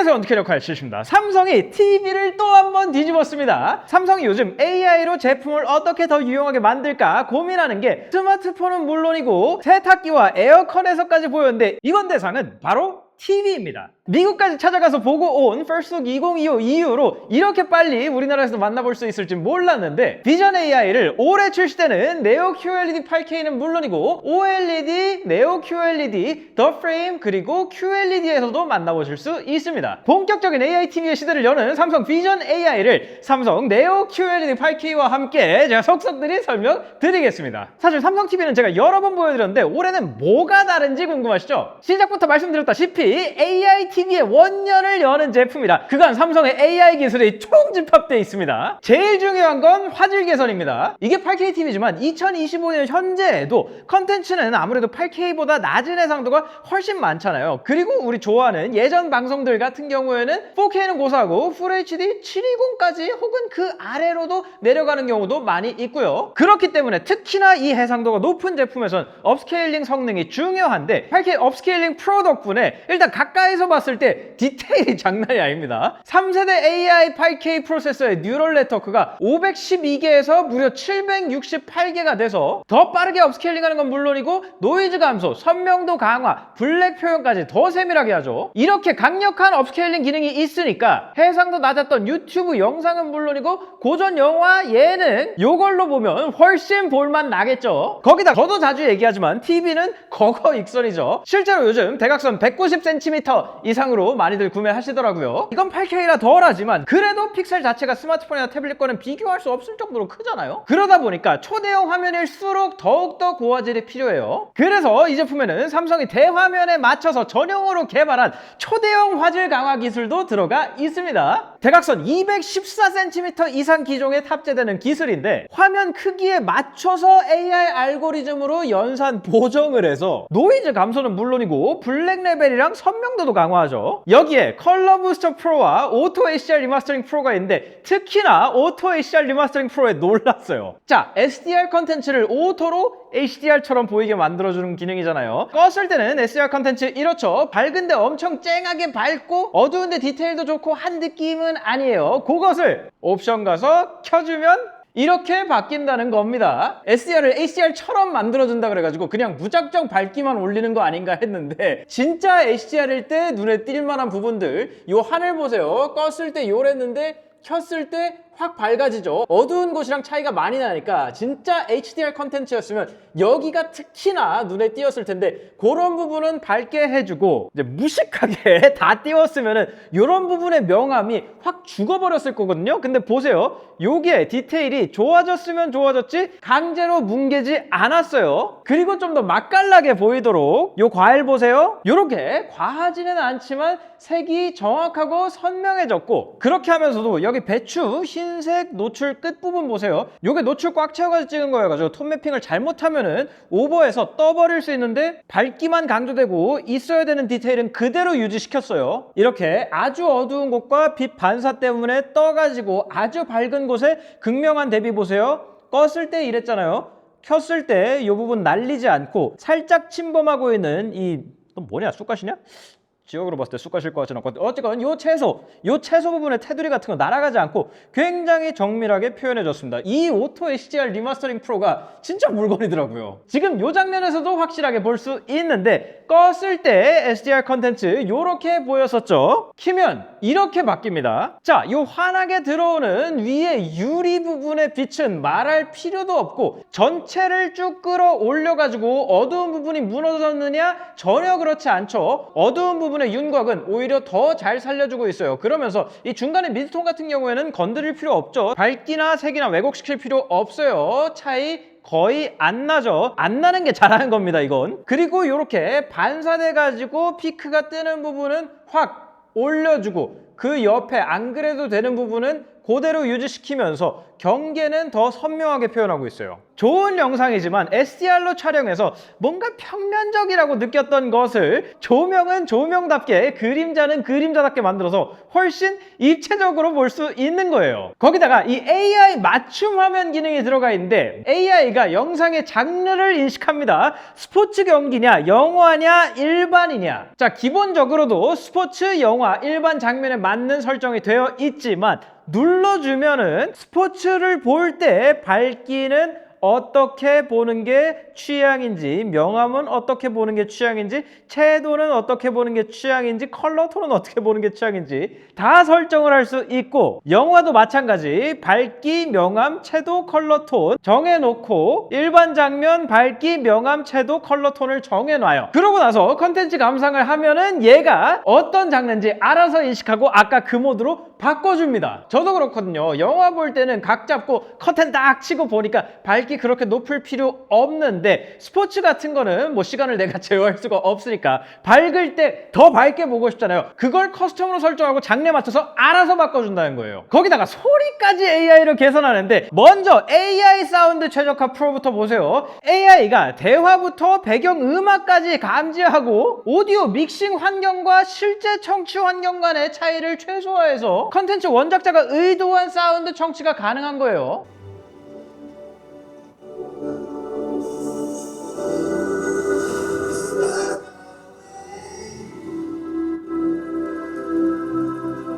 안녕하세요, 언티캐리어카의 실ሽ입니다. 삼성이 TV를 또 한 번 뒤집었습니다. 삼성이 요즘 AI로 제품을 어떻게 더 유용하게 만들까 고민하는 게 스마트폰은 물론이고 세탁기와 에어컨에서까지 보였는데 이번 대상은 바로 TV입니다. 미국까지 찾아가서 보고 온 퍼스트룩 2025 이후로 이렇게 빨리 우리나라에서 만나볼 수 있을지 몰랐는데 비전 AI를 올해 출시되는 네오 QLED 8K는 물론이고 OLED, 네오 QLED, 더 프레임 그리고 QLED에서도 만나보실 수 있습니다. 본격적인 AI TV의 시대를 여는 삼성 비전 AI를 삼성 네오 QLED 8K와 함께 제가 속속들이 설명드리겠습니다. 사실 삼성 TV는 제가 여러 번 보여드렸는데 올해는 뭐가 다른지 궁금하시죠? 시작부터 말씀드렸다시피 AI TV의 원년을 여는 제품이라 그간 삼성의 AI 기술이 총집합되어 있습니다. 제일 중요한 건 화질 개선입니다. 이게 8K TV지만 2025년 현재에도 컨텐츠는 아무래도 8K보다 낮은 해상도가 훨씬 많잖아요. 그리고 우리 좋아하는 예전 방송들 같은 경우에는 4K는 고사하고 FHD 720까지 혹은 그 아래로도 내려가는 경우도 많이 있고요. 그렇기 때문에 특히나 이 해상도가 높은 제품에선 업스케일링 성능이 중요한데 8K 업스케일링 프로 덕분에 일단 가까이서 봤을 때 디테일이 장난이 아닙니다. 3세대 AI 8K 프로세서의 뉴럴 네트워크가 512개에서 무려 768개가 돼서 더 빠르게 업스케일링하는 건 물론이고 노이즈 감소, 선명도 강화, 블랙 표현까지 더 세밀하게 하죠. 이렇게 강력한 업스케일링 기능이 있으니까 해상도 낮았던 유튜브 영상은 물론이고 고전 영화, 예능 요걸로 보면 훨씬 볼만 나겠죠. 거기다 저도 자주 얘기하지만 TV는 거거 익선이죠. 실제로 요즘 대각선 190cm 이상으로 많이들 구매하시더라고요. 이건 8K라 덜하지만 그래도 픽셀 자체가 스마트폰이나 태블릿과는 비교할 수 없을 정도로 크잖아요. 그러다 보니까 초대형 화면일수록 더욱더 고화질이 필요해요. 그래서 이 제품에는 삼성이 대화면에 맞춰서 전용으로 개발한 초대형 화질 강화 기술도 들어가 있습니다. 대각선 214cm 이상 기종에 탑재되는 기술인데 화면 크기에 맞춰서 AI 알고리즘으로 연산 보정을 해서 노이즈 감소는 물론이고 블랙 레벨이랑 선명도도 강화하죠. 여기에 컬러 부스터 프로와 오토 HDR 리마스터링 프로가 있는데 특히나 오토 HDR 리마스터링 프로에 놀랐어요. 자, SDR 컨텐츠를 오토로 HDR처럼 보이게 만들어주는 기능이잖아요. 껐을 때는 SDR 컨텐츠 이렇죠. 밝은데 엄청 쨍하게 밝고 어두운데 디테일도 좋고 한 느낌은 아니에요. 그것을 옵션 가서 켜주면 이렇게 바뀐다는 겁니다. SDR을 HDR처럼 만들어준다 그래가지고 그냥 무작정 밝기만 올리는 거 아닌가 했는데 진짜 HDR일 때 눈에 띌 만한 부분들 요 하늘 보세요. 껐을 때 요랬는데 켰을 때 확 밝아지죠. 어두운 곳이랑 차이가 많이 나니까 진짜 HDR 컨텐츠였으면 여기가 특히나 눈에 띄었을 텐데 그런 부분은 밝게 해주고 이제 무식하게 다 띄웠으면은 이런 부분의 명암이 확 죽어버렸을 거거든요. 근데 보세요. 요게 디테일이 좋아졌으면 좋아졌지 강제로 뭉개지 않았어요. 그리고 좀 더 맛깔나게 보이도록 요 과일 보세요. 요렇게 과하지는 않지만 색이 정확하고 선명해졌고 그렇게 하면서도 여기 배추 흰색 노출 끝부분 보세요. 요게 노출 꽉 채워가지고 찍은 거여가지고 톤 매핑을 잘못하면은 오버해서 떠버릴 수 있는데 밝기만 강조되고 있어야 되는 디테일은 그대로 유지시켰어요. 이렇게 아주 어두운 곳과 빛 반사 때문에 떠가지고 아주 밝은 곳에 극명한 대비 보세요. 껐을 때 이랬잖아요. 켰을 때 이 부분 날리지 않고 살짝 침범하고 있는 이 뭐냐 쑥갓이냐? 지역으로 봤을 때 쑥갓일 것 같지는 않고 어쨌건 요 채소 부분의 테두리 같은 거 날아가지 않고 굉장히 정밀하게 표현해줬습니다. 이 오토 HDR 리마스터링 프로가 진짜 물건이더라고요. 지금 요 장면에서도 확실하게 볼 수 있는데 껐을 때 SDR 컨텐츠 요렇게 보였었죠. 키면 이렇게 바뀝니다. 자, 요 환하게 들어오는 위에 유리 부분의 빛은 말할 필요도 없고 전체를 쭉 끌어올려가지고 어두운 부분이 무너졌느냐? 전혀 그렇지 않죠. 어두운 부분의 윤곽은 오히려 더 잘 살려주고 있어요. 그러면서 이 중간에 미드톤 같은 경우에는 건드릴 필요 없죠. 밝기나 색이나 왜곡시킬 필요 없어요. 차이 거의 안 나죠. 안 나는 게 잘하는 겁니다, 이건. 그리고 이렇게 반사돼 가지고 피크가 뜨는 부분은 확 올려주고 그 옆에 안 그래도 되는 부분은 그대로 유지시키면서 경계는 더 선명하게 표현하고 있어요. 좋은 영상이지만 SDR로 촬영해서 뭔가 평면적이라고 느꼈던 것을 조명은 조명답게, 그림자는 그림자답게 만들어서 훨씬 입체적으로 볼 수 있는 거예요. 거기다가 이 AI 맞춤 화면 기능이 들어가 있는데 AI가 영상의 장르를 인식합니다. 스포츠 경기냐, 영화냐, 일반이냐. 자, 기본적으로도 스포츠, 영화, 일반 장면에 맞는 설정이 되어 있지만 눌러주면은 스포츠를 볼 때 밝기는 어떻게 보는 게 취향인지, 명암은 어떻게 보는 게 취향인지, 채도는 어떻게 보는 게 취향인지, 컬러 톤은 어떻게 보는 게 취향인지 다 설정을 할 수 있고, 영화도 마찬가지 밝기, 명암, 채도, 컬러 톤 정해놓고 일반 장면 밝기, 명암, 채도, 컬러 톤을 정해놔요. 그러고 나서 컨텐츠 감상을 하면은 얘가 어떤 장르인지 알아서 인식하고 아까 그 모드로 바꿔줍니다. 저도 그렇거든요. 영화 볼 때는 각 잡고 커튼 딱 치고 보니까 밝기 그렇게 높일 필요 없는데, 스포츠 같은 거는 뭐 시간을 내가 제어할 수가 없으니까 밝을 때 더 밝게 보고 싶잖아요. 그걸 커스텀으로 설정하고 장르에 맞춰서 알아서 바꿔준다는 거예요. 거기다가 소리까지 AI로 개선하는데, 먼저 AI 사운드 최적화 프로부터 보세요. AI가 대화부터 배경음악까지 감지하고 오디오 믹싱 환경과 실제 청취 환경 간의 차이를 최소화해서 컨텐츠 원작자가 의도한 사운드 청취가 가능한 거예요.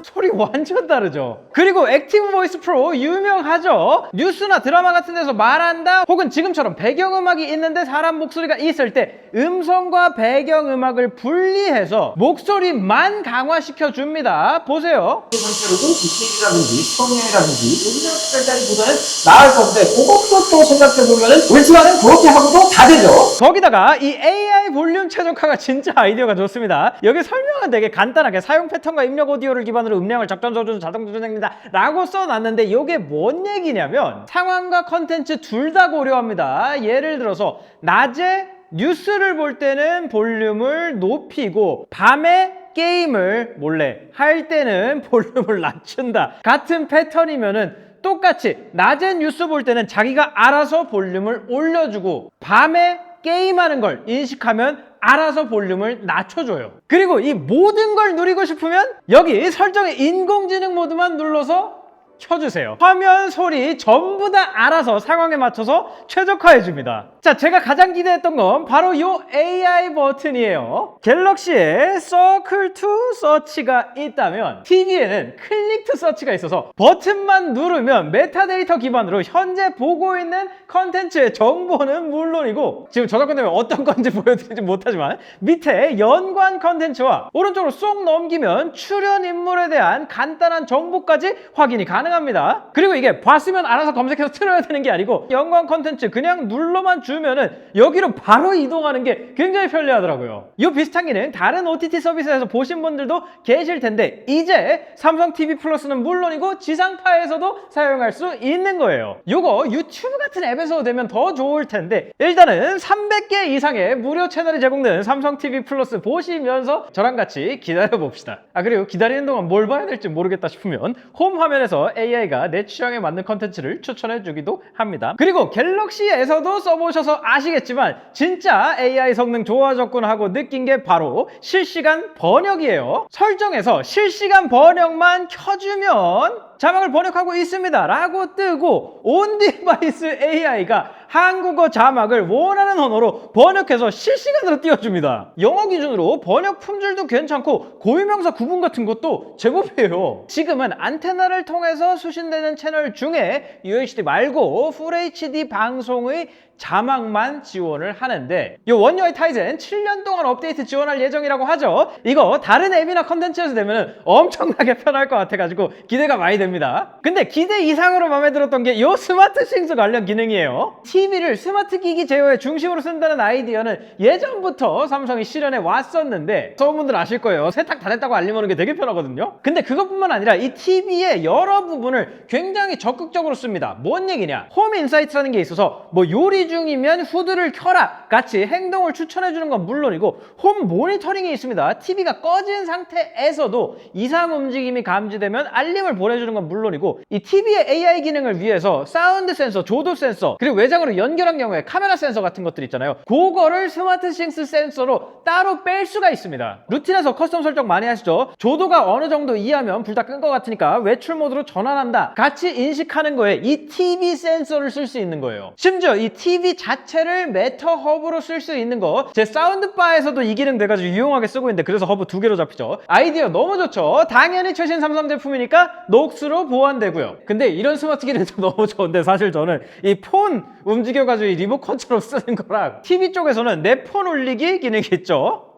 소리 완전 다르죠. 그리고 액티브 보이스 프로 유명하죠. 뉴스나 드라마 같은 데서 말한다, 혹은 지금처럼 배경음악이 있는데 사람 목소리가 있을 때 음성과 배경음악을 분리해서 목소리만 강화시켜 줍니다. 보세요. 상태로도 디테일이라든지 평형이라든지 음량 스펠다기보다는 나을 건데, 그것도 또 생각해보면은 웬만하면 그렇게 하고도 다 되죠. 거기다가 이 AI 볼륨 최적화가 진짜 아이디어가 좋습니다. 여기 설명은 되게 간단하게 사용 패턴과 입력 오디오를 기반으로 음량을 적정 조절 자동 조절됩니다 라고 써놨는데, 이게 뭔 얘기냐면 상황과 컨텐츠 둘 다 고려합니다. 예를 들어서 낮에 뉴스를 볼 때는 볼륨을 높이고 밤에 게임을 몰래 할 때는 볼륨을 낮춘다 같은 패턴이면은, 똑같이 낮에 뉴스 볼 때는 자기가 알아서 볼륨을 올려주고 밤에 게임하는 걸 인식하면 알아서 볼륨을 낮춰줘요. 그리고 이 모든 걸 누리고 싶으면 여기 설정에 인공지능 모드만 눌러서 켜주세요. 화면, 소리 전부 다 알아서 상황에 맞춰서 최적화해줍니다. 자, 제가 가장 기대했던 건 바로 이 AI 버튼이에요. 갤럭시에 Circle to Search가 있다면 TV에는 Click to Search가 있어서 버튼만 누르면 메타데이터 기반으로 현재 보고 있는 컨텐츠의 정보는 물론이고, 지금 저작권 때문에 어떤 건지 보여드리지 못하지만 밑에 연관 컨텐츠와 오른쪽으로 쏙 넘기면 출연 인물에 대한 간단한 정보까지 확인이 가능합니다. 그리고 이게 봤으면 알아서 검색해서 틀어야 되는 게 아니고, 연관 컨텐츠 그냥 눌러만 주면은 여기로 바로 이동하는 게 굉장히 편리하더라고요. 이 비슷한 기능 다른 OTT 서비스에서 보신 분들도 계실 텐데, 이제 삼성 TV 플러스는 물론이고 지상파에서도 사용할 수 있는 거예요. 요거 유튜브 같은 앱에서 되면 더 좋을 텐데, 일단은 300개 이상의 무료 채널이 제공되는 삼성 TV 플러스 보시면서 저랑 같이 기다려 봅시다. 그리고 기다리는 동안 뭘 봐야 될지 모르겠다 싶으면 홈 화면에서 AI가 내 취향에 맞는 컨텐츠를 추천해 주기도 합니다. 그리고 갤럭시에서도 써보셔서 아시겠지만 진짜 AI 성능 좋아졌구나 하고 느낀 게 바로 실시간 번역이에요. 설정에서 실시간 번역만 켜주면 자막을 번역하고 있습니다 라고 뜨고, 온 디바이스 AI가 한국어 자막을 원하는 언어로 번역해서 실시간으로 띄워줍니다. 영어 기준으로 번역 품질도 괜찮고 고유명사 구분 같은 것도 제법이에요. 지금은 안테나를 통해서 수신되는 채널 중에 UHD 말고 풀 HD 방송의 자막만 지원을 하는데, 이 원유아이 타이젠 7년 동안 업데이트 지원할 예정이라고 하죠. 이거 다른 앱이나 컨텐츠에서 되면 엄청나게 편할 것 같아가지고 기대가 많이 됩니다. 근데 기대 이상으로 마음에 들었던 게 이 스마트 싱스 관련 기능이에요. TV를 스마트 기기 제어의 중심으로 쓴다는 아이디어는 예전부터 삼성이 실현해 왔었는데, 서분들 아실 거예요. 세탁 다 됐다고 알림 오는 게 되게 편하거든요. 근데 그것뿐만 아니라 이 TV의 여러 부분을 굉장히 적극적으로 씁니다. 뭔 얘기냐? 홈 인사이트라는 게 있어서 뭐 요리 요리 중이면 후드를 켜라 같이 행동을 추천해주는 건 물론이고 홈 모니터링이 있습니다. TV가 꺼진 상태에서도 이상 움직임이 감지되면 알림을 보내주는 건 물론이고 이 TV의 AI 기능을 위해서 사운드 센서, 조도 센서 그리고 외장으로 연결한 경우에 카메라 센서 같은 것들 있잖아요. 그거를 스마트싱스 센서로 따로 뺄 수가 있습니다. 루틴에서 커스텀 설정 많이 하시죠? 조도가 어느 정도 이하면 불 다 끈 것 같으니까 외출 모드로 전환한다 같이 인식하는 거에 이 TV 센서를 쓸 수 있는 거예요. 심지어 이 TV 자체를 매터 허브로 쓸 수 있는 거 제 사운드바에서도 이 기능 돼가지고 유용하게 쓰고 있는데 그래서 허브 2개로 잡히죠. 아이디어 너무 좋죠. 당연히 최신 삼성 제품이니까 녹스로 보완되고요. 근데 이런 스마트 기능도 너무 좋은데 사실 저는 이 폰 움직여가지고 이 리모컨처럼 쓰는 거랑 TV 쪽에서는 내 폰 울리기 기능이 있죠.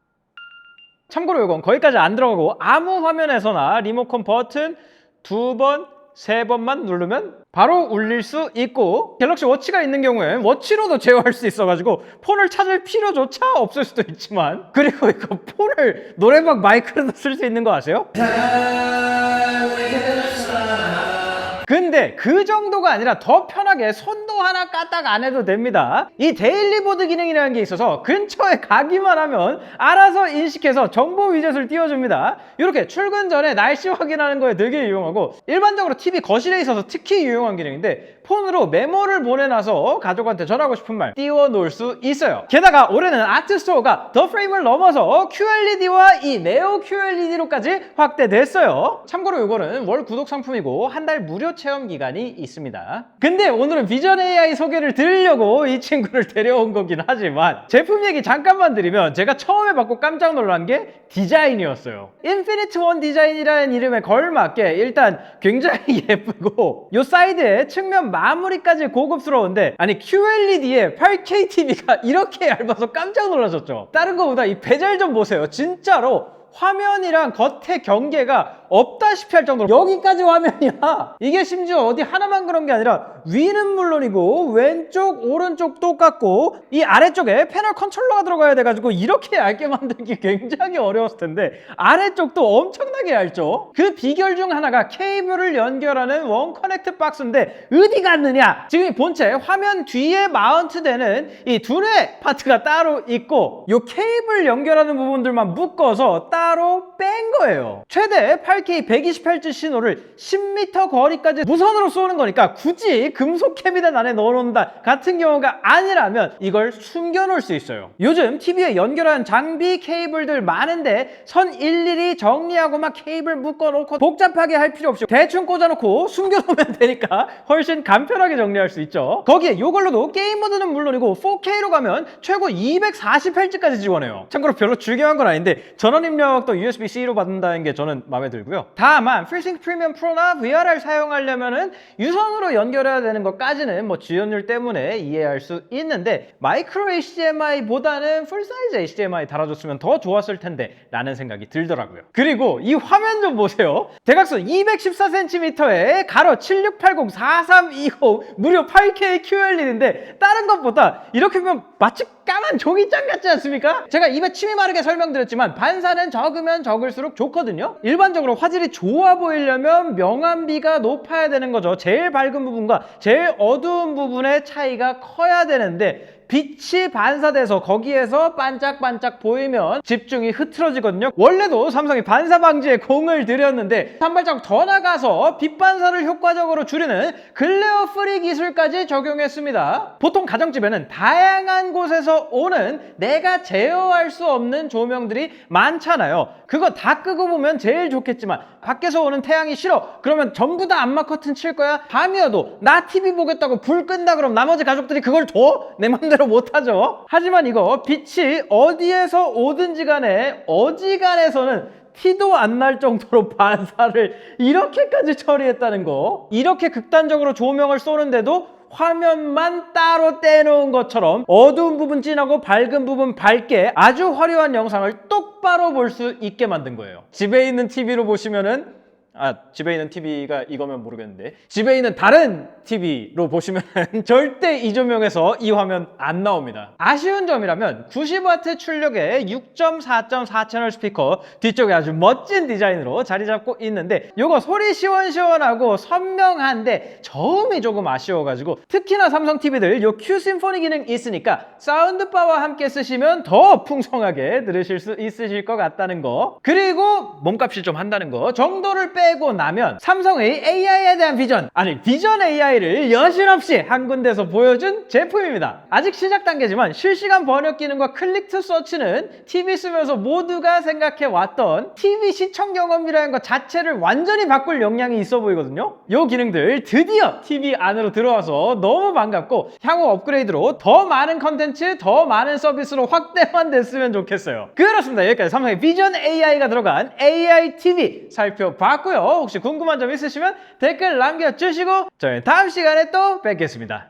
참고로 이건 거기까지 안 들어가고 아무 화면에서나 리모컨 버튼 2번, 3번만 누르면 바로 울릴 수 있고 갤럭시 워치가 있는 경우엔 워치로도 제어할 수 있어가지고 폰을 찾을 필요조차 없을 수도 있지만 그리고 이거 폰을 노래방 마이크로도 쓸 수 있는 거 아세요? 근데 그 정도가 아니라 더 편하게 손도 하나 까딱 안 해도 됩니다. 이 데일리보드 기능이라는 게 있어서 근처에 가기만 하면 알아서 인식해서 정보 위젯을 띄워줍니다. 이렇게 출근 전에 날씨 확인하는 거에 되게 유용하고 일반적으로 TV 거실에 있어서 특히 유용한 기능인데 폰으로 메모를 보내놔서 가족한테 전하고 싶은 말 띄워놓을 수 있어요. 게다가 올해는 아트스토어가 더 프레임을 넘어서 QLED와 이 네오 QLED로까지 확대됐어요. 참고로 이거는 월 구독 상품이고 한 달 무료 체험 기간이 있습니다. 근데 오늘은 비전 AI 소개를 드리려고 이 친구를 데려온 거긴 하지만 제품 얘기 잠깐만 드리면 제가 처음에 받고 깜짝 놀란 게 디자인이었어요. 인피니트 원 디자인이라는 이름에 걸맞게 일단 굉장히 예쁘고 요 사이드에 측면 마무리까지 고급스러운데 아니 QLED에 8K TV가 이렇게 얇아서 깜짝 놀라셨죠? 다른 거보다 이 베젤 좀 보세요. 진짜로 화면이랑 겉의 경계가 없다시피 할 정도로 여기까지 화면이야. 이게 심지어 어디 하나만 그런 게 아니라 위는 물론이고 왼쪽 오른쪽 똑같고 이 아래쪽에 패널 컨트롤러가 들어가야 돼가지고 이렇게 얇게 만들기 굉장히 어려웠을 텐데 아래쪽도 엄청나게 얇죠. 그 비결 중 하나가 케이블을 연결하는 원 커넥트 박스인데 어디 갔느냐, 지금 이 본체 화면 뒤에 마운트되는 이 두뇌 파트가 따로 있고 이 케이블 연결하는 부분들만 묶어서 따로 뺀 거예요. 최대 8K 128Hz 신호를 10m 거리까지 무선으로 쏘는 거니까 굳이 금속 캐비넷 안에 넣어놓는다 같은 경우가 아니라면 이걸 숨겨놓을 수 있어요. 요즘 TV에 연결하는 장비 케이블들 많은데 선 일일이 정리하고 막 케이블 묶어놓고 복잡하게 할 필요 없이 대충 꽂아놓고 숨겨놓으면 되니까 훨씬 간편하게 정리할 수 있죠. 거기에 이걸로도 게임 모드는 물론이고 4K로 가면 최고 240Hz까지 지원해요. 참고로 별로 중요한 건 아닌데 전원 입력도 USB-C로 받는다는 게 저는 마음에 들고요. 다만 FreeSync 프리미엄 프로나 VR을 사용하려면은 유선으로 연결해야 되는 것까지는 뭐 지연율 때문에 이해할 수 있는데 마이크로 HDMI보다는 풀사이즈 HDMI 달아줬으면 더 좋았을 텐데 라는 생각이 들더라고요. 그리고 이 화면 좀 보세요. 대각선 214cm에 가로 7680-4320 무려 8K QLED인데 다른 것보다 이렇게 보면 마치 까만 종이장 같지 않습니까? 제가 입에 침이 마르게 설명드렸지만 반사는 적으면 적을수록 좋거든요. 일반적으로 화질이 좋아 보이려면 명암비가 높아야 되는 거죠. 제일 밝은 부분과 제일 어두운 부분의 차이가 커야 되는데 빛이 반사돼서 거기에서 반짝반짝 보이면 집중이 흐트러지거든요. 원래도 삼성이 반사 방지에 공을 들였는데 한 발자국 더 나가서 빛 반사를 효과적으로 줄이는 글레어 프리 기술까지 적용했습니다. 보통 가정집에는 다양한 곳에서 오는 내가 제어할 수 없는 조명들이 많잖아요. 그거 다 끄고 보면 제일 좋겠지만 밖에서 오는 태양이 싫어 그러면 전부 다 암막 커튼 칠 거야? 밤이어도 나 TV 보겠다고 불 끈다 그럼 나머지 가족들이 그걸 둬? 내 맘대로 못하죠. 하지만 이거 빛이 어디에서 오든지 간에 어지간해서는 티도 안 날 정도로 반사를 이렇게까지 처리했다는 거. 이렇게 극단적으로 조명을 쏘는데도 화면만 따로 떼놓은 것처럼 어두운 부분 진하고 밝은 부분 밝게 아주 화려한 영상을 똑바로 볼 수 있게 만든 거예요. 집에 있는 TV로 보시면은 집에 있는 TV가 이거면 모르겠는데 집에 있는 다른 TV로 보시면 절대 이 조명에서 이 화면 안 나옵니다. 아쉬운 점이라면 90W 출력의 6.4.4 채널 스피커 뒤쪽에 아주 멋진 디자인으로 자리 잡고 있는데 요거 소리 시원시원하고 선명한데 저음이 조금 아쉬워가지고 특히나 삼성 TV들 요 Q 심포니 기능 있으니까 사운드바와 함께 쓰시면 더 풍성하게 들으실 수 있으실 것 같다는 거, 그리고 몸값이 좀 한다는 거 정도를 빼고 나면 삼성의 AI에 대한 비전 AI를 여실없이 한 군데서 보여준 제품입니다. 아직 시작 단계지만 실시간 번역 기능과 클릭 투 서치는 TV 쓰면서 모두가 생각해왔던 TV 시청 경험이라는 것 자체를 완전히 바꿀 역량이 있어 보이거든요. 이 기능들 드디어 TV 안으로 들어와서 너무 반갑고 향후 업그레이드로 더 많은 컨텐츠, 더 많은 서비스로 확대만 됐으면 좋겠어요. 그렇습니다. 여기까지 삼성의 비전 AI가 들어간 AI TV 살펴봤고요. 혹시 궁금한 점 있으시면 댓글 남겨주시고 저희는 다음 시간에 또 뵙겠습니다.